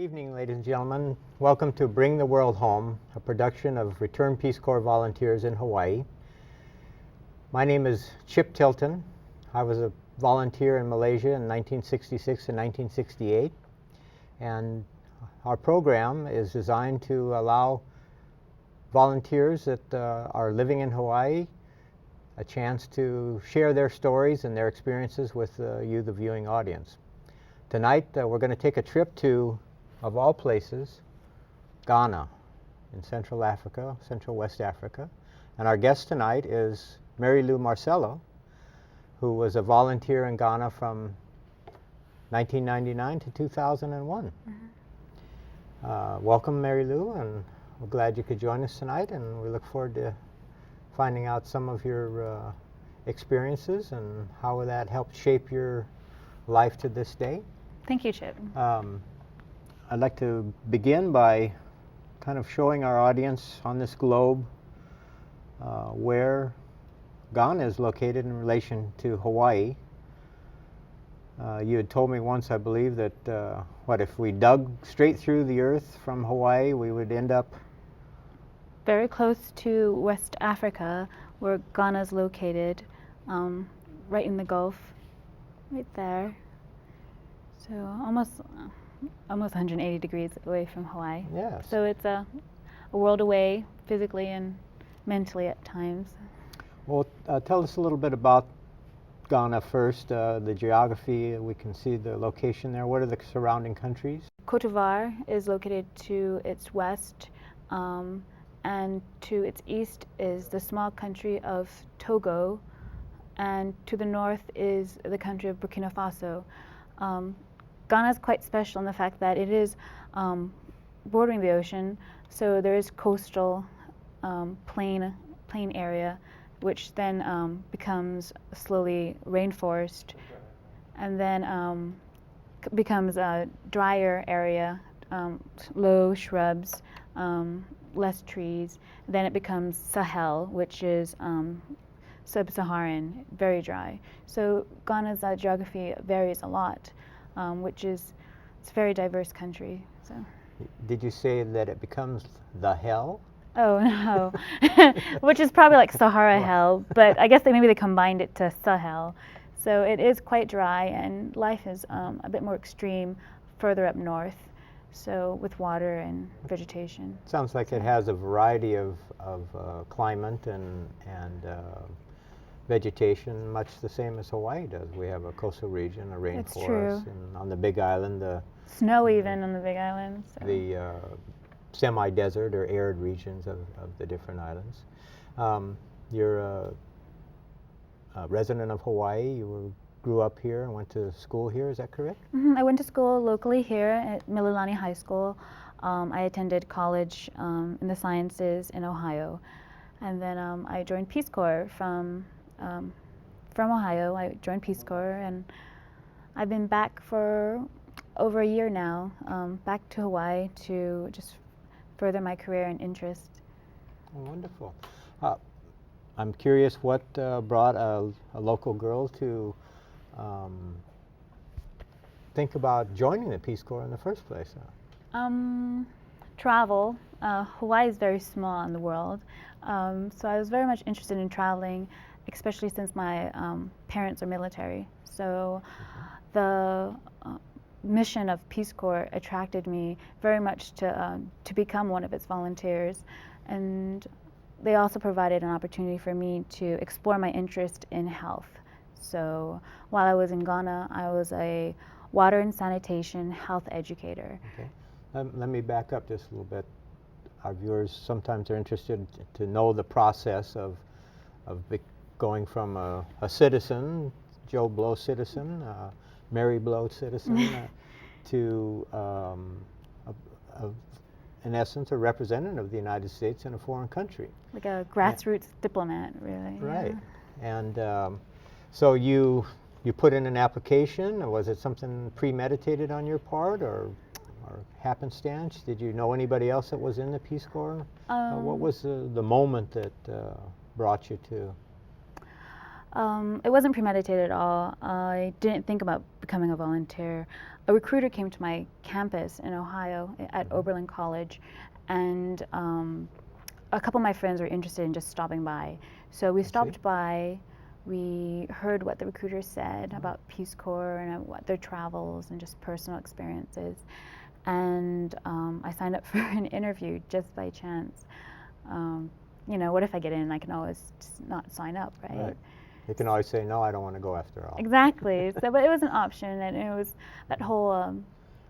Evening, ladies and gentlemen. Welcome to Bring the World Home, a production of Returned Peace Corps volunteers in Hawaii. My name is Chip Tilton. I was a volunteer in Malaysia in 1966 and 1968. And our program is designed to allow volunteers that are living in Hawaii a chance to share their stories and their experiences with you, the viewing audience. Tonight, we're going to take a trip to, of all places, Ghana in Central Africa, Central West Africa. And our guest tonight is Mary Lou Marcello, who was a volunteer in Ghana from 1999 to 2001. Welcome, Mary Lou, and we're glad you could join us tonight, and we look forward to finding out some of your experiences and how that helped shape your life to this day. Thank you, Chip. I'd like to begin by kind of showing our audience on this globe where Ghana is located in relation to Hawaii. You had told me once, I believe, that if we dug straight through the earth from Hawaii, we would end up very close to West Africa, where Ghana is located, right in the Gulf, right there. So almost 180 degrees away from Hawaii. Yes. So it's a world away, physically and mentally at times. Well, tell us a little bit about Ghana first, the geography. We can see the location there. What are the surrounding countries? Cote d'Ivoire is located to its west, and to its east is the small country of Togo, and to the north is the country of Burkina Faso. Ghana is quite special in the fact that it is bordering the ocean, so there is coastal plain area, which then becomes slowly rainforest, and then becomes a drier area, low shrubs, less trees. Then it becomes Sahel, which is sub-Saharan, very dry. So Ghana's geography varies a lot, it's a very diverse country. So. Did you say that it becomes the hell? Oh no, which is probably like Sahara hell, but I guess maybe they combined it to Sahel. So it is quite dry, and life is a bit more extreme further up north, so with water and vegetation. Sounds like it has a variety of climate and vegetation, much the same as Hawaii does. We have a coastal region, a rainforest, and on the Big Island, snow even on the Big Island. So. The semi-desert or arid regions of the different islands. You're a resident of Hawaii. You grew up here and went to school here. Is that correct? Mm-hmm. I went to school locally here at Mililani High School. I attended college in the sciences in Ohio, and then I joined Peace Corps from Ohio. I joined Peace Corps, and I've been back for over a year now, back to Hawaii to just further my career and interest. Oh, wonderful. I'm curious what brought a local girl to think about joining the Peace Corps in the first place? Travel. Hawaii is very small in the world, so I was very much interested in traveling, especially since my parents are military. So the mission of Peace Corps attracted me very much to become one of its volunteers, and they also provided an opportunity for me to explore my interest in health. So while I was in Ghana, I was a water and sanitation health educator. Okay. Let me back up just a little bit. Our viewers sometimes are interested to know the process of going from a citizen, Joe Blow citizen, Mary Blow citizen, to, in essence, a representative of the United States in a foreign country. Like a grassroots diplomat, really. Right. Yeah. And so you put in an application, or was it something premeditated on your part, or happenstance? Did you know anybody else that was in the Peace Corps? What was the moment that brought you to? It wasn't premeditated at all. I didn't think about becoming a volunteer. A recruiter came to my campus in Ohio at Oberlin College, and a couple of my friends were interested in just stopping by. So we stopped by. We heard what the recruiter said about Peace Corps and what their travels and just personal experiences. And I signed up for an interview just by chance. You know, what if I get in? I can always just not sign up, right? You can always say, no, I don't want to go after all. Exactly. So, but it was an option, and it was that whole.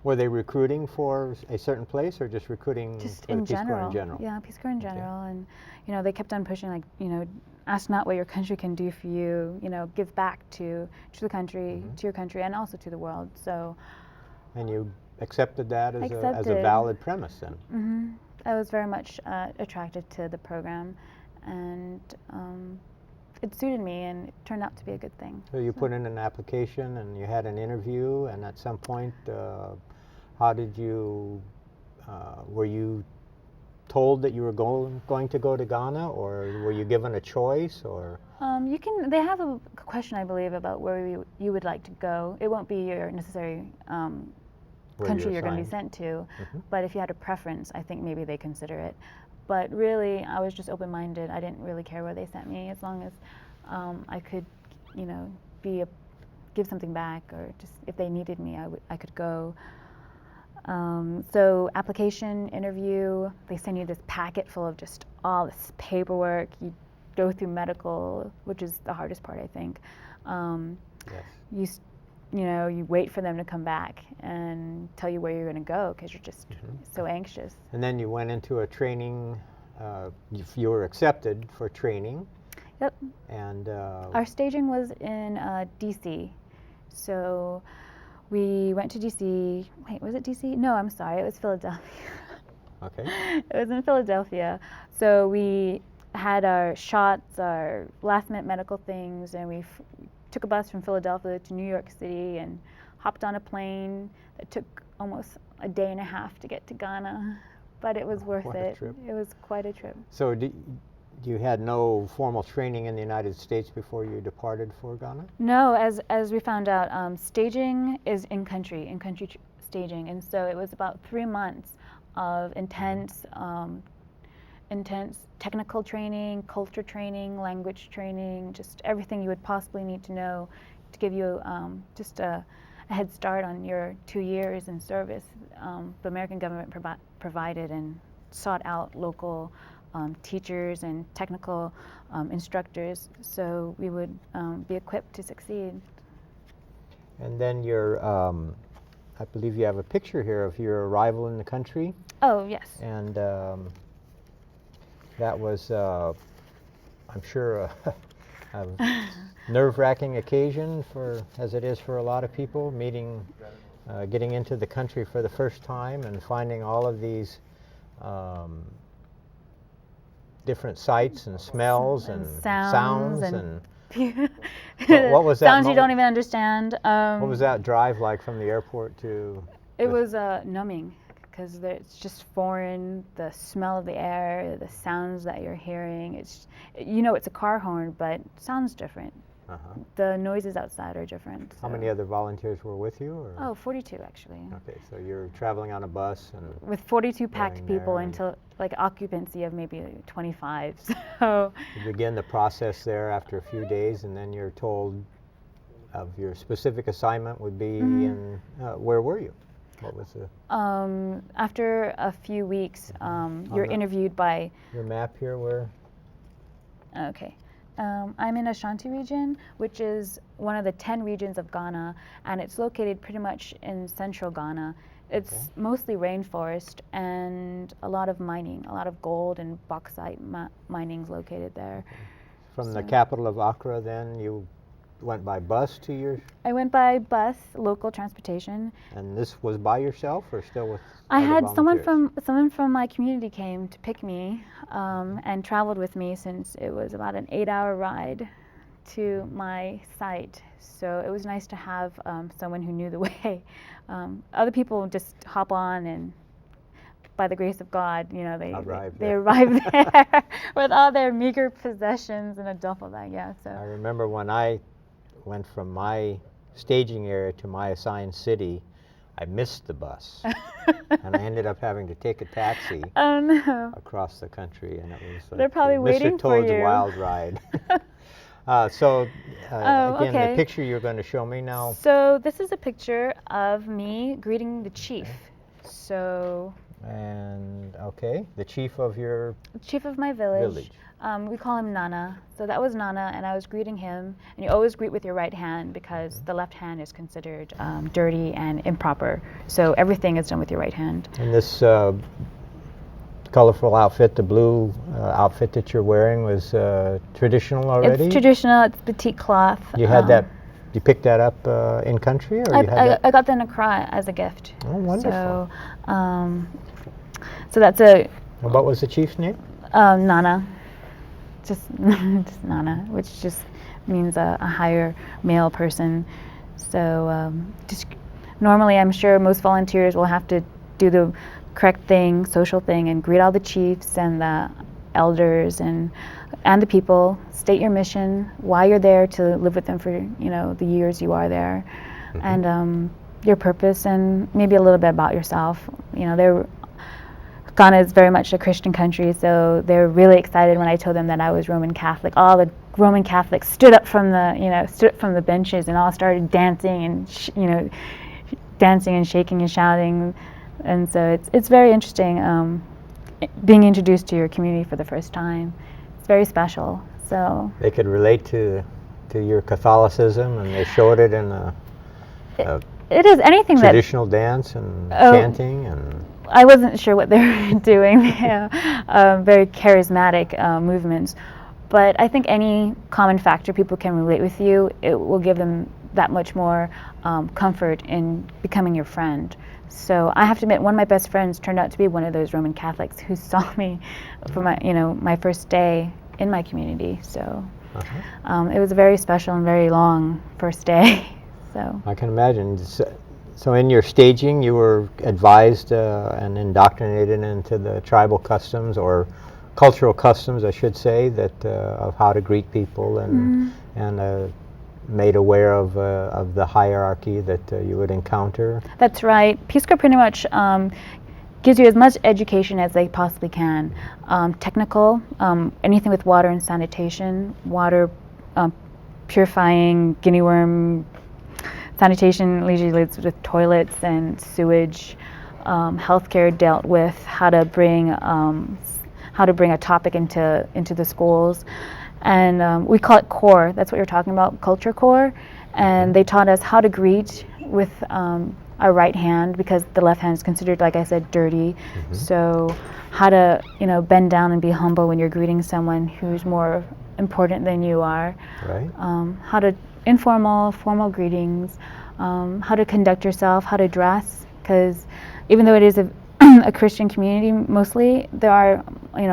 Were they recruiting for a certain place, or just recruiting Just for in the Peace general. Corps in general? Yeah, Peace Corps in general, and you know, they kept on pushing, like, you know, ask not what your country can do for you. You know, give back to the country, to your country, and also to the world. So. And you accepted that as a Accepted. valid premise then? Mm-hmm. I was very much attracted to the program, and it suited me, and it turned out to be a good thing. So you put in an application and you had an interview, and at some point, how did you, were you told that you were going to go to Ghana, or were you given a choice, or? They have a question, I believe, about where you would like to go. It won't be your necessary country you're going to be sent to, but if you had a preference, I think maybe they consider it. But really, I was just open-minded. I didn't really care where they sent me, as long as I could, you know, give something back, or just if they needed me, I could go. So application, interview, they send you this packet full of just all this paperwork. You go through medical, which is the hardest part, I think. Yes. You know, you wait for them to come back and tell you where you're going to go, because you're just so anxious. And then you went into a training, you were accepted for training. Yep. And our staging was in DC. So we went to DC. Wait, was it DC? No, I'm sorry, it was Philadelphia. Okay. It was in Philadelphia. So we had our shots, our last minute medical things, and we took a bus from Philadelphia to New York City and hopped on a plane that took almost a day and a half to get to Ghana, but it was worth it. It was quite a trip. So you had no formal training in the United States before you departed for Ghana? No, as we found out, staging is in country staging, and so it was about 3 months of intense technical training, culture training, language training, just everything you would possibly need to know to give you just a head start on your 2 years in service. The American government provided and sought out local teachers and technical instructors, so we would be equipped to succeed. And then I believe you have a picture here of your arrival in the country. Oh, yes. And that was, I'm sure, a nerve-wracking occasion, as it is for a lot of people, getting into the country for the first time and finding all of these different sights and smells and sounds and what was that sounds you don't even understand. What was that drive like from the airport to? It was numbing, because it's just foreign. The smell of the air, the sounds that you're hearing. It's a car horn, but it sounds different. The noises outside are different. How many other volunteers were with you? Or? Oh, 42 actually. Okay, so you're traveling on a bus and with 42 packed people until like occupancy of maybe 25. So you begin the process there after a few days, and then you're told of your specific assignment would be in. Where were you? What was the? After a few weeks, you're interviewed by. Your map here, where? Okay. I'm in Ashanti region, which is one of the 10 regions of Ghana, and it's located pretty much in central Ghana. It's mostly rainforest and a lot of mining, a lot of gold and bauxite mining's located there. From the capital of Accra, then you went by bus to your? I went by bus, local transportation. And this was by yourself, or still with? I had someone from my community came to pick me and traveled with me, since it was about an 8-hour ride to my site. So it was nice to have someone who knew the way. Other people just hop on and by the grace of God, Arrived they there. arrived there with all their meager possessions in a duffel bag. Yeah, so. I remember when I went from my staging area to my assigned city, I missed the bus. And I ended up having to take a taxi Oh no. across the country, and it was like They're probably Mr. waiting for Toad's you. Wild Ride. Oh, Again, okay. the picture you're going to show me now. So this is a picture of me greeting the chief. So. And okay, the chief of your Chief of my village. We call him Nana. So that was Nana, and I was greeting him. And you always greet with your right hand because the left hand is considered dirty and improper. So everything is done with your right hand. And this colorful outfit, the blue outfit that you're wearing, was traditional already? It's traditional. It's batik cloth. You had that. You picked that up in country, or you had that? I got that in Accra as a gift. Oh, wonderful. So that's a. And what was the chief's name? Nana. Just Nana, which just means a higher male person. So just normally, I'm sure most volunteers will have to do the correct thing, social thing, and greet all the chiefs and the elders and the people. State your mission, why you're there, to live with them for the years you are there, and your purpose, and maybe a little bit about yourself. Ghana is very much a Christian country, so they're really excited when I told them that I was Roman Catholic. All the Roman Catholics stood up from the benches and all started dancing and dancing and shaking and shouting, and so it's very interesting being introduced to your community for the first time. It's very special. So they could relate to your Catholicism, and they showed it in a it is anything traditional dance and chanting and. I wasn't sure what they were doing. Very charismatic movements, but I think any common factor people can relate with you, it will give them that much more comfort in becoming your friend. So I have to admit, one of my best friends turned out to be one of those Roman Catholics who saw me for my first day in my community. So it was a very special and very long first day. So I can imagine. So in your staging, you were advised and indoctrinated into the tribal customs, or cultural customs, I should say, that of how to greet people, and made aware of the hierarchy that you would encounter. That's right. Peace Corps pretty much gives you as much education as they possibly can. Technical, anything with water and sanitation, water purifying, guinea worm. Sanitation usually leads with toilets and sewage. Healthcare dealt with how to bring a topic into the schools, and we call it core. That's what you're talking about, culture core. And they taught us how to greet with our right hand, because the left hand is considered, like I said, dirty. So how to bend down and be humble when you're greeting someone who's more important than you are. Right. How to informal, formal greetings, how to conduct yourself, how to dress, because even though it is a Christian community mostly, there are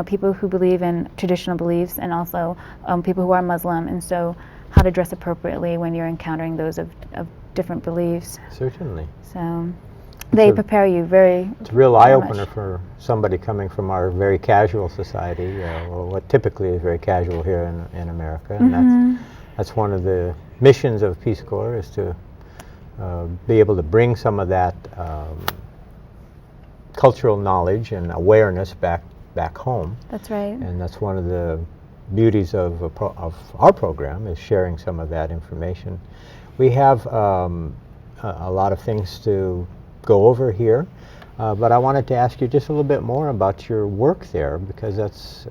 people who believe in traditional beliefs, and also people who are Muslim, and so how to dress appropriately when you're encountering those of different beliefs. Certainly. So they prepare you very. It's a real eye-opener for somebody coming from our very casual society, or what typically is very casual here in America, and that's one of the missions of Peace Corps, is to be able to bring some of that cultural knowledge and awareness back home. That's right. And that's one of the beauties of our program, is sharing some of that information. We have a lot of things to go over here, but I wanted to ask you just a little bit more about your work there, because that's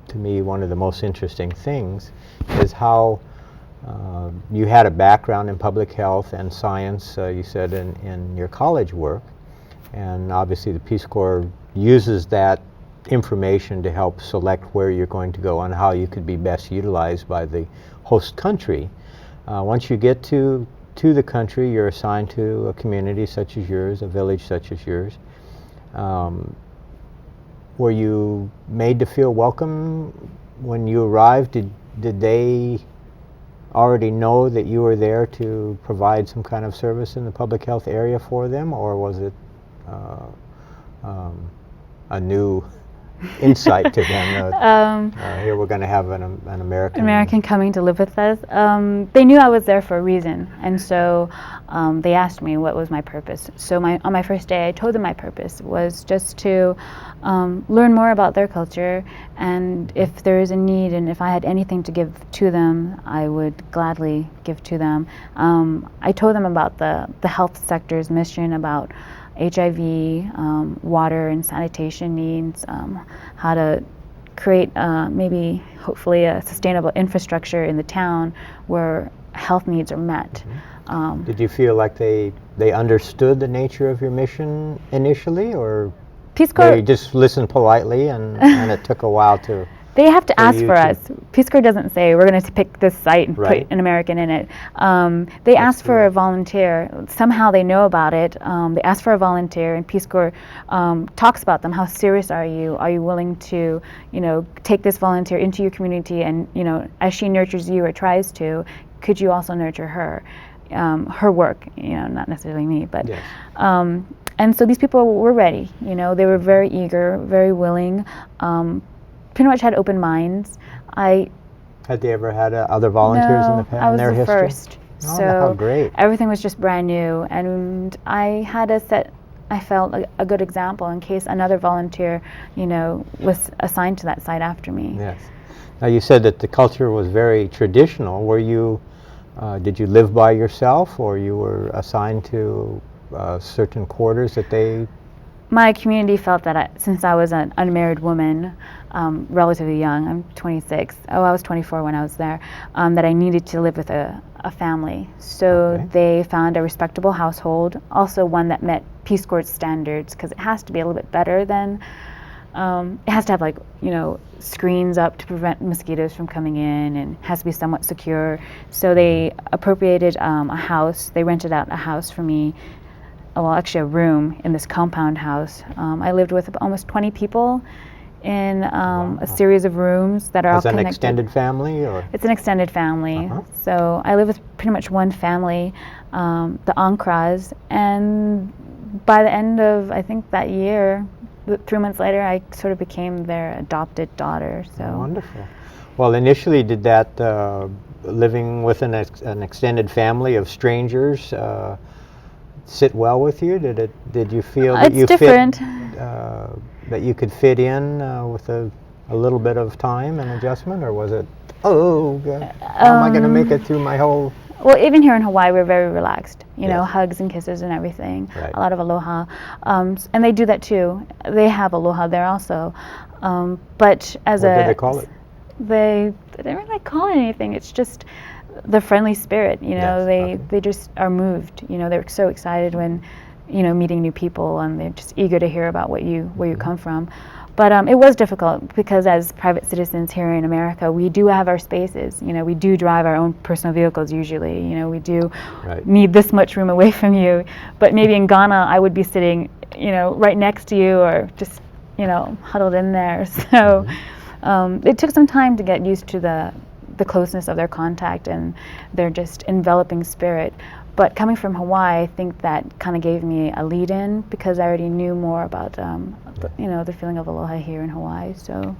to me one of the most interesting things, is how you had a background in public health and science, you said, in your college work, and obviously the Peace Corps uses that information to help select where you're going to go and how you could be best utilized by the host country. Once you get to the country, you're assigned to a community such as yours, a village such as yours. Were you made to feel welcome when you arrived? Did they already know that you were there to provide some kind of service in the public health area for them, or was it a new insight to them. Here we're going to have an American coming to live with us. They knew I was there for a reason, and so they asked me what was my purpose. So on my first day, I told them my purpose was just to learn more about their culture, and if there is a need, and if I had anything to give to them, I would gladly give to them. I told them about the health sector's mission, about HIV, water and sanitation needs, how to create maybe hopefully a sustainable infrastructure in the town where health needs are met. Did you feel like they understood the nature of your mission initially, or Peace Corps, they just listened politely and it took a while to... They have to ask for us. Peace Corps doesn't say we're going to pick this site and Right. put an American in it. They ask for a volunteer. Somehow they know about it. They ask for a volunteer, and Peace Corps talks about them. How serious are you? Are you willing to, take this volunteer into your community, and as she nurtures you or tries to, could you also nurture her, her work? Not necessarily me, but. Yes. And so these people were ready. They were very eager, very willing. Pretty much had open minds. Had they ever had other volunteers in the past? I was in their the history? first. Oh, So how great. everything was just brand new, and I had to set, I felt, a good example in case another volunteer, was assigned to that site after me. Yes. Now you said that the culture was very traditional. Were you, did you live by yourself, or you were assigned to certain quarters that they... My community felt that since I was an unmarried woman, relatively young, I'm 26, I was 24 when I was there, that I needed to live with a family. So Okay. they found a respectable household, also one that met Peace Corps standards, because it has to be a little bit better than, it has to have screens up to prevent mosquitoes from coming in, and has to be somewhat secure. So they appropriated a house, they rented out a house for me, well, actually a room in this compound house. I lived with almost 20 people in a series of rooms that are all As an connected. extended family, or? It's an extended family. Uh-huh. So I live with pretty much one family, the Ankras, and by the end of, I think, that year, 3 months later, I sort of became their adopted daughter. So. Wonderful. Well, initially, did that living with an extended family of strangers sit well with you? Did you feel that It's you different. that you could fit in with a little bit of time and adjustment, or was it, oh God, how am I going to make it through my whole... Well, even here in Hawaii, we're very relaxed. Yes. Hugs and kisses and everything. Right. A lot of aloha, and they do that too. They have aloha there also, but as What did they call it? They didn't really call it anything. It's just the friendly spirit. Yes, okay. They just are moved. They're so excited when, meeting new people, and they're just eager to hear about where you come from. But it was difficult because as private citizens here in America, we do have our spaces. We do drive our own personal vehicles usually. We do Right. need this much room away from you. But maybe in Ghana, I would be sitting, right next to you, or just, huddled in there. So it took some time to get used to the closeness of their contact and their just enveloping spirit. But coming from Hawaii, I think that kind of gave me a lead-in because I already knew more about, the feeling of aloha here in Hawaii. So.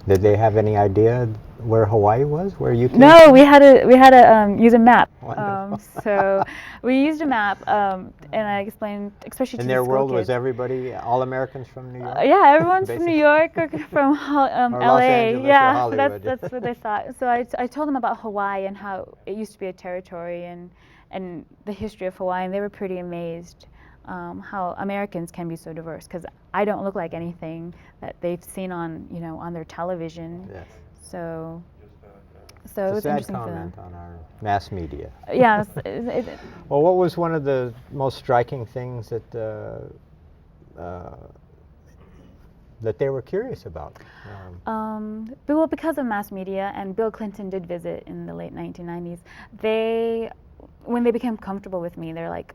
Did they have any idea where Hawaii was, where you came No, from? we had to use a map. Wonderful. So we used a map, and I explained, especially to In the their school world, kids. was everybody, all Americans from New York? Yeah, everyone's from Basically. New York or from Or LA. Los Angeles or Yeah, Hollywood. that's what they thought. So I told them about Hawaii and how it used to be a territory and the history of Hawaii, and they were pretty amazed how Americans can be so diverse. Because I don't look like anything that they've seen on on their television. Yes. So it It's was a sad interesting for them. comment on our mass media. Yeah. Well, what was one of the most striking things that that they were curious about? Well, because of mass media, and Bill Clinton did visit in the late 1990s, when they became comfortable with me, they're like,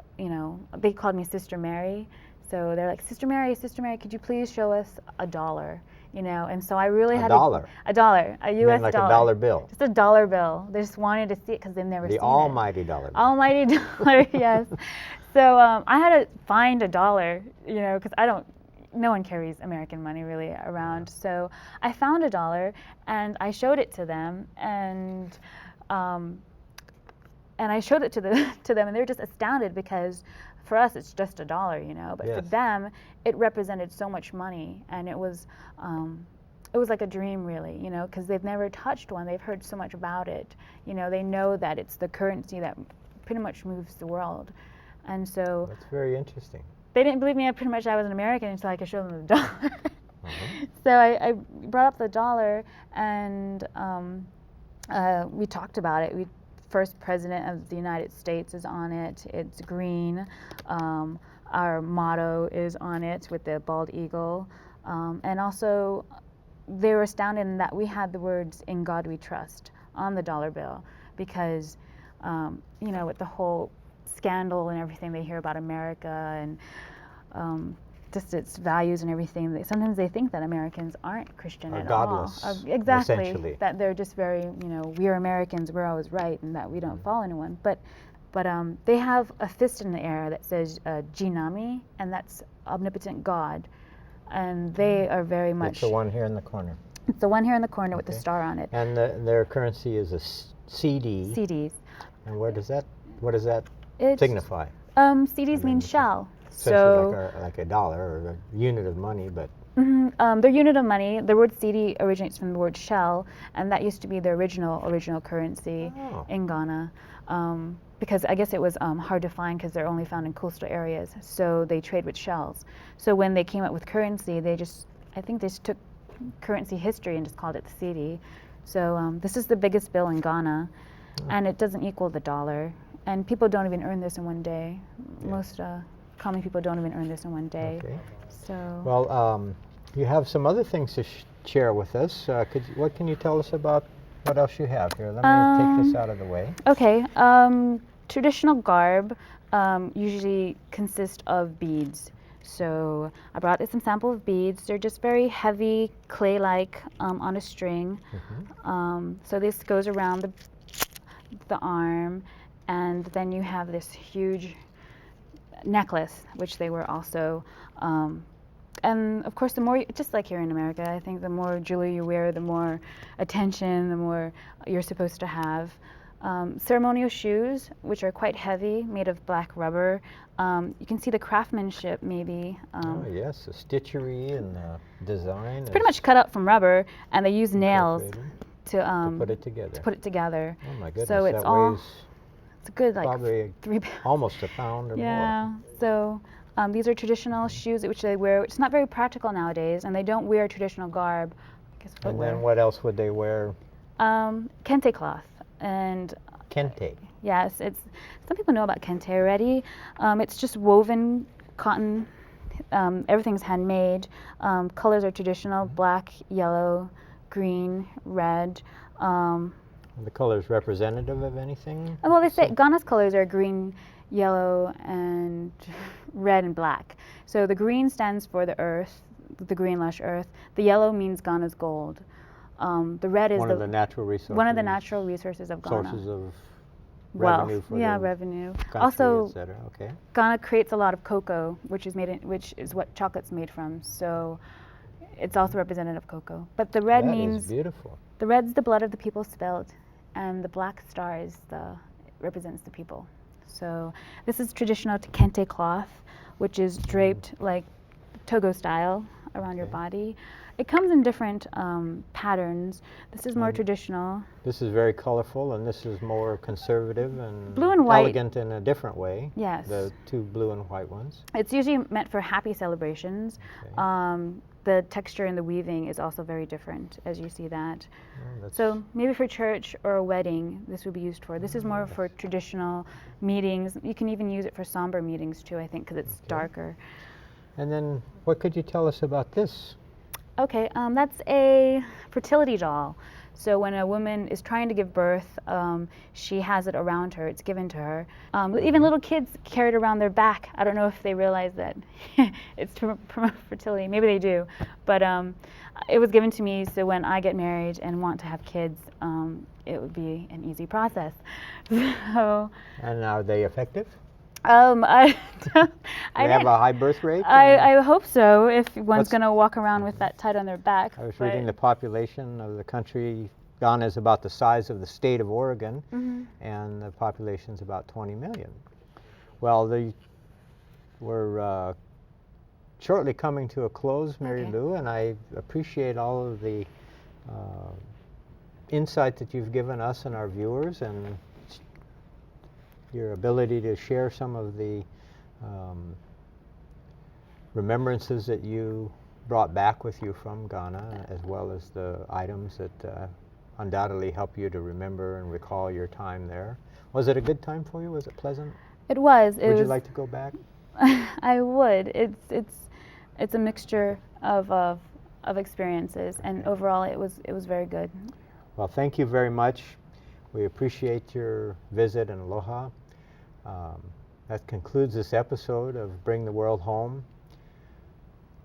they called me Sister Mary. So they're like, Sister Mary, could you please show us $1? And so I really had $1? a dollar, a You U.S. meant like dollar. a dollar bill. Just a dollar bill. They just wanted to see it because they've never The seen almighty dollar it. bill. Almighty dollar, yes. So I had to find $1, because no one carries American money really around. So I found $1 and I showed it to them, and I showed it to them, and they were just astounded because for us it's just $1, you know, but for Yes. them it represented so much money, and it was like a dream, really, you know, because they've never touched one. They've heard so much about it. You know, they know that it's the currency that pretty much moves the world, and so That's very interesting. they didn't believe me. Pretty much I was an American until I could show them the dollar. Uh-huh. So I brought up the dollar, and we talked about it. First president of the United States is on it. It's green. Our motto is on it with the bald eagle, and also they were astounded in that we had the words "In God We Trust" on the dollar bill, because you know, with the whole scandal and everything they hear about America, and just its values and everything, sometimes they think that Americans aren't Christian Are at godless, all. Exactly. essentially. That they're just very, you know, we're Americans, we're always right, and that we don't follow anyone. But they have a fist in the air that says Jinami, and that's omnipotent God. And they are very much. It's the one here in the corner. It's the one here in the corner with the Okay. star on it. And their currency is a CD. CDs. And what does that It's, signify? CDs mean, means it's shell. Essentially like a dollar or a unit of money, but Their unit of money, the word CD originates from the word shell, and that used to be the original currency Oh. in Ghana. Because I guess it was hard to find because they're only found in coastal areas, so they trade with shells. So when they came up with currency, I think they just took currency history and just called it the CD. So this is the biggest bill in Ghana, and it doesn't equal the dollar. And people don't even earn this in one day. Yeah. Most common people don't even earn this in one day. Okay. So. Well, you have some other things to share with us. What can you tell us about what else you have here? Let me take this out of the way. Okay. Traditional garb usually consists of beads. So I brought some sample of beads. They're just very heavy, clay-like, on a string. Mm-hmm. So this goes around the arm, and then you have this huge necklace, which they were also. And of course, the more, just like here in America, I think the more jewelry you wear, the more attention, the more you're supposed to have. Ceremonial shoes, which are quite heavy, made of black rubber. You can see the craftsmanship, maybe. Oh yes, the stitchery and the design. It's pretty much cut out from rubber, and they use nails to put it together. Oh my goodness, so it's that all. weighs It's a good, like, probably 3 pounds. almost a pound or more. Yeah. So these are traditional shoes which they wear. It's not very practical nowadays, and they don't wear traditional garb. I guess And footwear. then what else would they wear? Kente cloth, and Kente. yes, some people know about kente already. It's just woven cotton. Everything's handmade. Colors are traditional: black, yellow, green, red. Are the colors representative of anything? Well, they say Ghana's colors are green, yellow, and red and black. So the green stands for the earth, the green lush earth. The yellow means Ghana's gold. The red is one of the natural resources. one of the natural resources of Ghana. Sources of Wealth. revenue for Yeah, the revenue. country, Also, etc. Okay. Ghana creates a lot of cocoa, which is what chocolate's made from. So it's also representative of cocoa. But the red That means is beautiful. the red's the blood of the people spilled, and the black star represents the people. So this is traditional kente cloth, which is draped like Togo style around your Okay. body. It comes in different patterns. This is more And traditional. This is very colorful, and this is more conservative and Blue and white. elegant in a different way. Yes. The two blue and white ones. It's usually meant for happy celebrations. Okay. The texture and the weaving is also very different, as you see that. Oh, that's- So maybe for church or a wedding, this would be used for. This is more for traditional meetings. You can even use it for somber meetings too, I think, because it's Okay. darker. And then what could you tell us about this? Okay, that's a fertility doll. So when a woman is trying to give birth, she has it around her. It's given to her. Even little kids carry it around their back. I don't know if they realize that it's to promote fertility. Maybe they do. But it was given to me, so when I get married and want to have kids, it would be an easy process. So, And are they effective? I, Do I, they have didn't- a high birth rate? I hope so. If one's What's- gonna walk around with that tied on their back. I was but- reading the population of the country. Ghana is about the size of the state of Oregon, Mhm. and the population is about 20 million. Well, we're shortly coming to a close, Mary Okay. Lou, and I appreciate all of the insight that you've given us and our viewers, and your ability to share some of the remembrances that you brought back with you from Ghana, as well as the items that undoubtedly help you to remember and recall your time there. Was it a good time for you? Was it pleasant? It was. Would you like to go back? I would. It's a mixture of experiences, and overall, it was very good. Well, thank you very much. We appreciate your visit and aloha. That concludes this episode of Bring the World Home.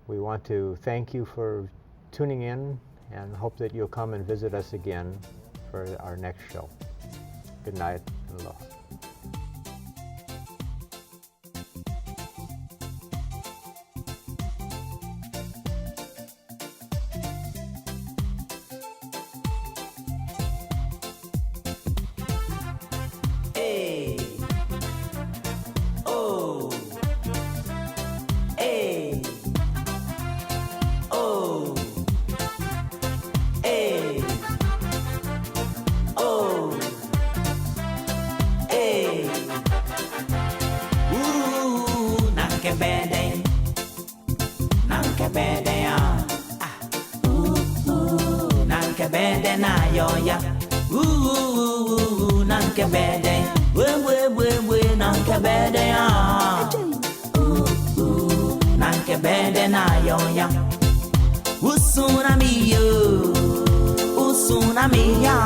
We want to thank you for tuning in and hope that you'll come and visit us again for our next show. Good night and aloha. Hey, oh, hey, oh, hey, oh, hey. Ooh, nanke bede ah. Ooh, nanke bede na yo ya. Ooh, nanke bede, we, nanke bede ah. Ooh, nanke bede na yo ya. Tsunami yo, tsunami ya.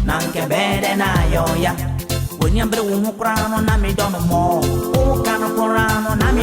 Nanke bede na yo ya. When you bring one crown on me, don't know more. Oh, kind of crown on